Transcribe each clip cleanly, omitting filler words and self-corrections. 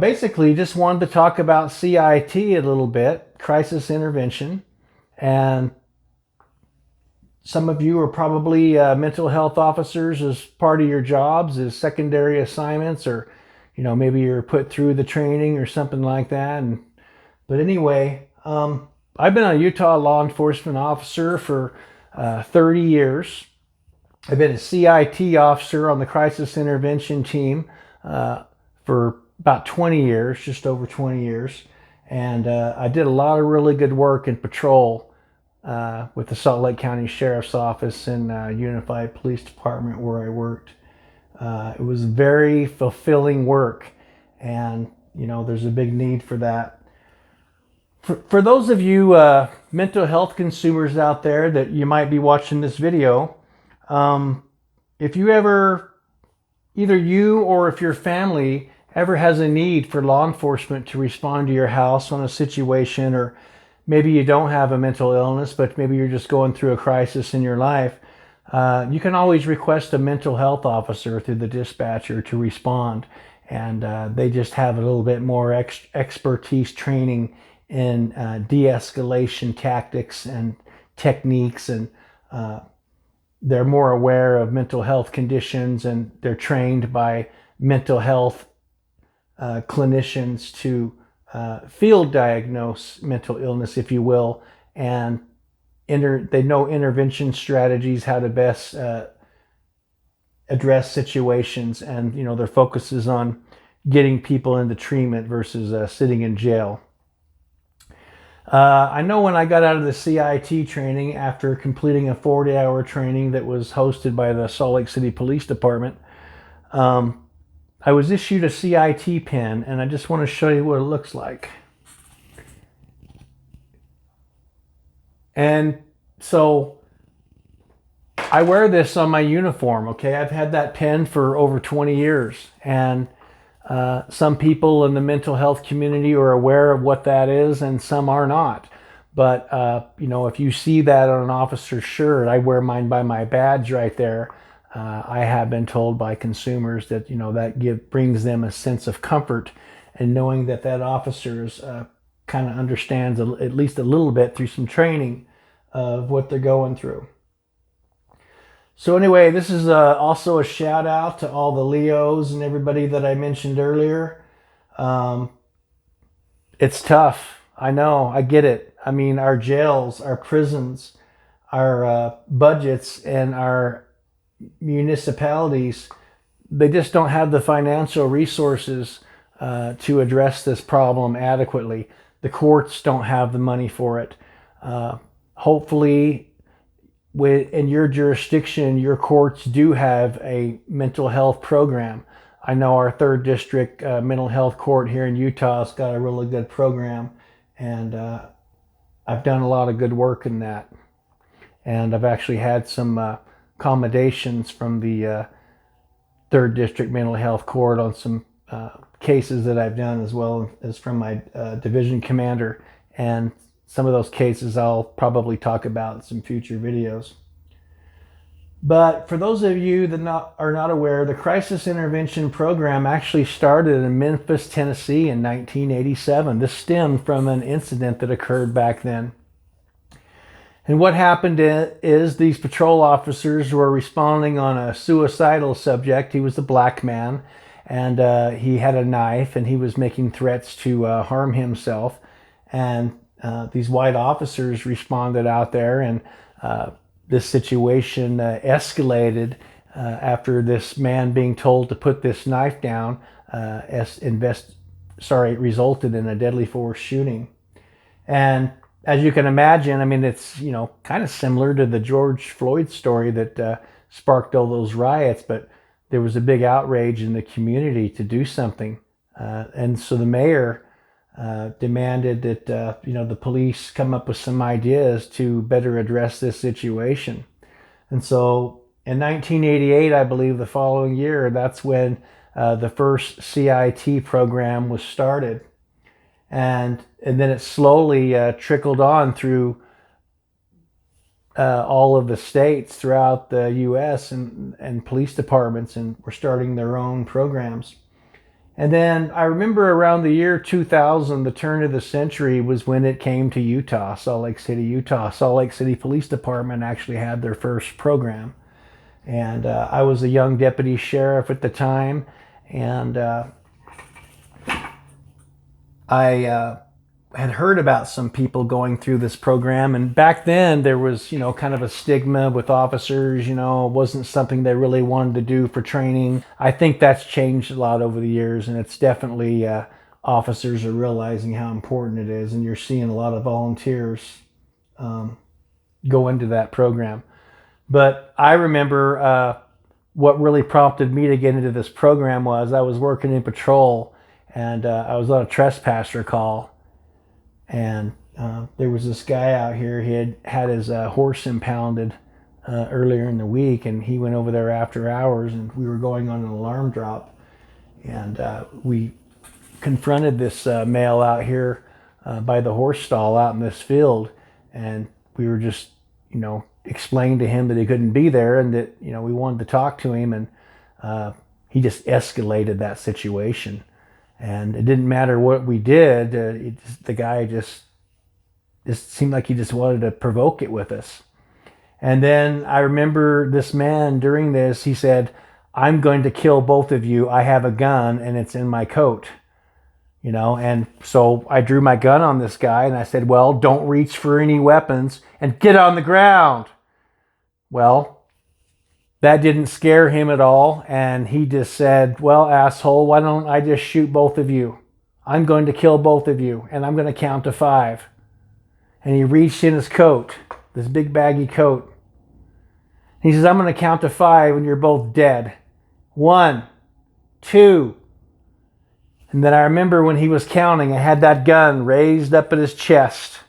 Basically, just wanted to talk about CIT a little bit, crisis intervention. And some of you are probably mental health officers as part of your jobs, as secondary assignments, or maybe you're put through the training or something like that. But anyway, I've been a Utah law enforcement officer for 30 years. I've been a CIT officer on the crisis intervention team for about 20 years, just over 20 years. And I did a lot of really good work in patrol with the Salt Lake County Sheriff's Office and Unified Police Department where I worked. It was very fulfilling work, and there's a big need for that. For those of you mental health consumers out there that you might be watching this video, if you ever, either you or if your family ever has a need for law enforcement to respond to your house on a situation, or maybe you don't have a mental illness, but maybe you're just going through a crisis in your life, you can always request a mental health officer through the dispatcher to respond. And they just have a little bit more expertise training in de-escalation tactics and techniques, and they're more aware of mental health conditions, and they're trained by mental health clinicians to field diagnose mental illness, if you will, and they know intervention strategies, how to best address situations, and their focus is on getting people into treatment versus sitting in jail. I know when I got out of the CIT training after completing a 40-hour training that was hosted by the Salt Lake City Police Department, I was issued a CIT pin, and I just want to show you what it looks like. And so I wear this on my uniform, okay? I've had that pin for over 20 years, and some people in the mental health community are aware of what that is, and some are not. But, if you see that on an officer's shirt, I wear mine by my badge right there. I have been told by consumers that, that brings them a sense of comfort, and knowing that that officer kind of understands at least a little bit through some training of what they're going through. So anyway, this is also a shout out to all the Leos and everybody that I mentioned earlier. It's tough. I know. I get it. I mean, our jails, our prisons, our budgets, and our municipalities, they just don't have the financial resources to address this problem adequately. The courts don't have the money for it. Hopefully, in your jurisdiction, your courts do have a mental health program. I know our 3rd District Mental Health Court here in Utah has got a really good program, and I've done a lot of good work in that. And I've actually had some accommodations from the 3rd District Mental Health Court on some cases that I've done, as well as from my division commander. And some of those cases I'll probably talk about in some future videos. But for those of you that are not aware, the crisis intervention program actually started in Memphis, Tennessee in 1987. This stemmed from an incident that occurred back then. And what happened is these patrol officers were responding on a suicidal subject. He was a black man, and he had a knife, and he was making threats to harm himself. And these white officers responded out there, and this situation escalated after this man being told to put this knife down resulted in a deadly force shooting. And as you can imagine, I mean, it's kind of similar to the George Floyd story that sparked all those riots, but there was a big outrage in the community to do something, and so the mayor demanded that the police come up with some ideas to better address this situation. And so in 1988, I believe the following year, that's when the first CIT program was started. And then it slowly trickled on through all of the states throughout the U.S. and police departments, and were starting their own programs. And then I remember around the year 2000, the turn of the century, was when it came to Utah, Salt Lake City, Utah. Salt Lake City Police Department actually had their first program. And I was a young deputy sheriff at the time. And I had heard about some people going through this program, and back then there was, kind of a stigma with officers. It wasn't something they really wanted to do for training. I think that's changed a lot over the years, and it's definitely officers are realizing how important it is, and you're seeing a lot of volunteers go into that program. But I remember what really prompted me to get into this program was I was working in patrol, and I was on a trespasser call. And there was this guy out here. He had his horse impounded earlier in the week, and he went over there after hours, and we were going on an alarm drop. And we confronted this male out here by the horse stall out in this field, and we were just, explaining to him that he couldn't be there, and that, we wanted to talk to him, and he just escalated that situation. And it didn't matter what we did. The guy just seemed like he just wanted to provoke it with us. And then I remember this man during this, he said, "I'm going to kill both of you. I have a gun and it's in my coat." And so I drew my gun on this guy and I said, "Well, don't reach for any weapons and get on the ground." Well, that didn't scare him at all, and he just said, "Well, asshole, why don't I just shoot both of you? I'm going to kill both of you, and I'm going to count to 5. And he reached in his coat, this big baggy coat. He says, "I'm going to count to 5 and you're both dead. 1, 2. And then I remember when he was counting, I had that gun raised up at his chest.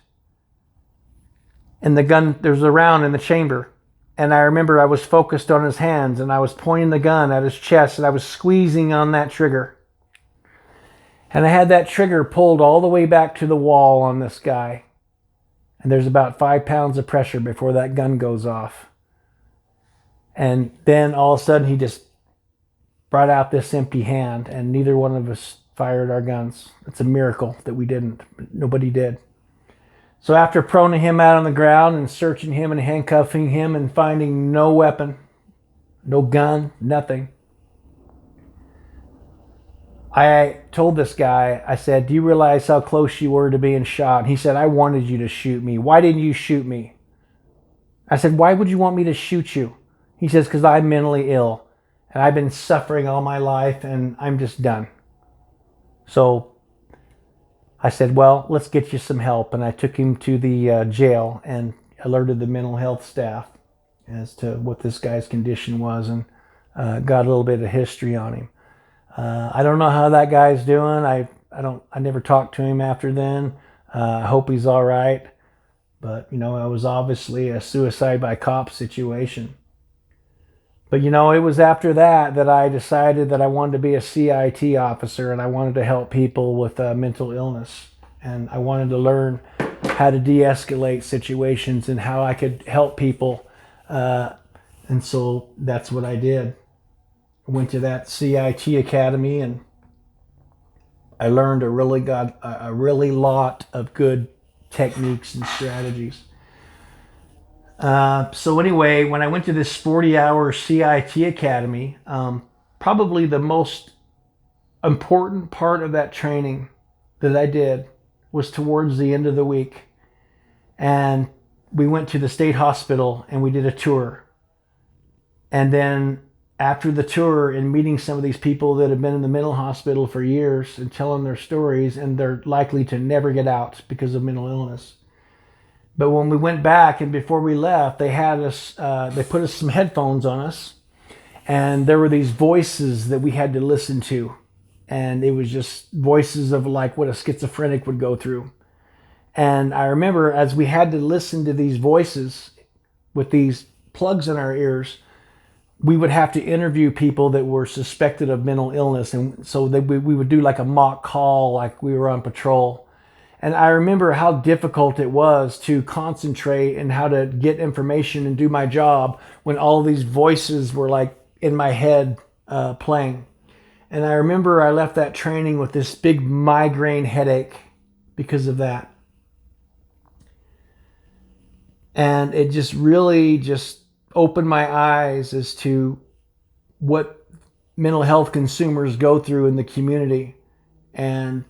And the gun, there's a round in the chamber. And I remember I was focused on his hands, and I was pointing the gun at his chest, and I was squeezing on that trigger. And I had that trigger pulled all the way back to the wall on this guy. And there's about 5 pounds of pressure before that gun goes off. And then all of a sudden he just brought out this empty hand, and neither one of us fired our guns. It's a miracle that we didn't. Nobody did. So after proning him out on the ground and searching him and handcuffing him and finding no weapon, no gun, nothing, I told this guy, I said, "Do you realize how close you were to being shot?" And he said, "I wanted you to shoot me. Why didn't you shoot me?" I said, "Why would you want me to shoot you?" He says, "Because I'm mentally ill and I've been suffering all my life and I'm just done." So I said, "Well, let's get you some help." And I took him to the jail and alerted the mental health staff as to what this guy's condition was, and got a little bit of history on him. I don't know how that guy's doing. I never talked to him after then. I hope he's all right. But, it was obviously a suicide by cop situation. But, it was after that I decided that I wanted to be a CIT officer, and I wanted to help people with mental illness. And I wanted to learn how to de-escalate situations and how I could help people. And so that's what I did. I went to that CIT academy, and I learned a really lot of good techniques and strategies. So anyway, when I went to this 40-hour CIT academy, probably the most important part of that training that I did was towards the end of the week. And we went to the state hospital and we did a tour. And then after the tour and meeting some of these people that have been in the mental hospital for years and telling their stories, and they're likely to never get out because of mental illness. But when we went back and before we left, they had us, they put us some headphones on us, and there were these voices that we had to listen to. And it was just voices of like what a schizophrenic would go through. And I remember as we had to listen to these voices with these plugs in our ears, we would have to interview people that were suspected of mental illness. And so we would do like a mock call, like we were on patrol. And I remember how difficult it was to concentrate and how to get information and do my job when all these voices were like in my head playing. And I remember I left that training with this big migraine headache because of that. And it just really just opened my eyes as to what mental health consumers go through in the community. And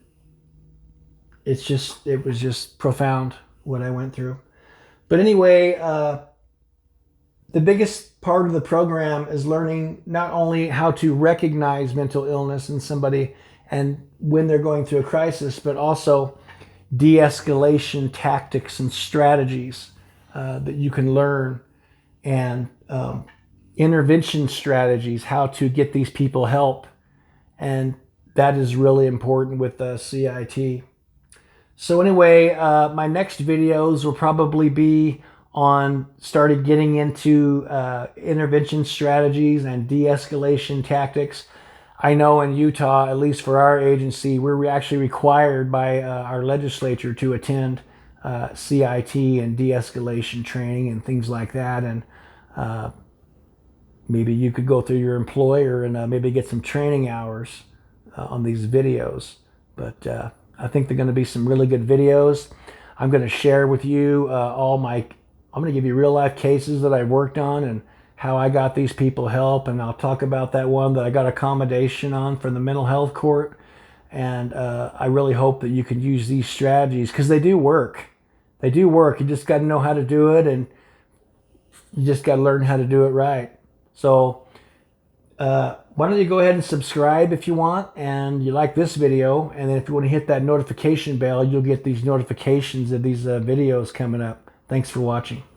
it was just profound what I went through. But anyway, the biggest part of the program is learning not only how to recognize mental illness in somebody and when they're going through a crisis, but also de-escalation tactics and strategies that you can learn, and intervention strategies, how to get these people help. And that is really important with CIT. So anyway, my next videos will probably be on started getting into intervention strategies and de-escalation tactics. I know in Utah, at least for our agency, we're actually required by our legislature to attend CIT and de-escalation training and things like that. And maybe you could go through your employer and maybe get some training hours on these videos. But I think they're going to be some really good videos. I'm going to share with you I'm going to give you real life cases that I've worked on and how I got these people help. And I'll talk about that one that I got accommodation on from the mental health court. And I really hope that you can use these strategies because they do work. They do work. You just got to know how to do it, and you just got to learn how to do it right. So why don't you go ahead and subscribe if you want and you like this video, and then if you want to hit that notification bell, you'll get these notifications of these videos coming up. Thanks for watching.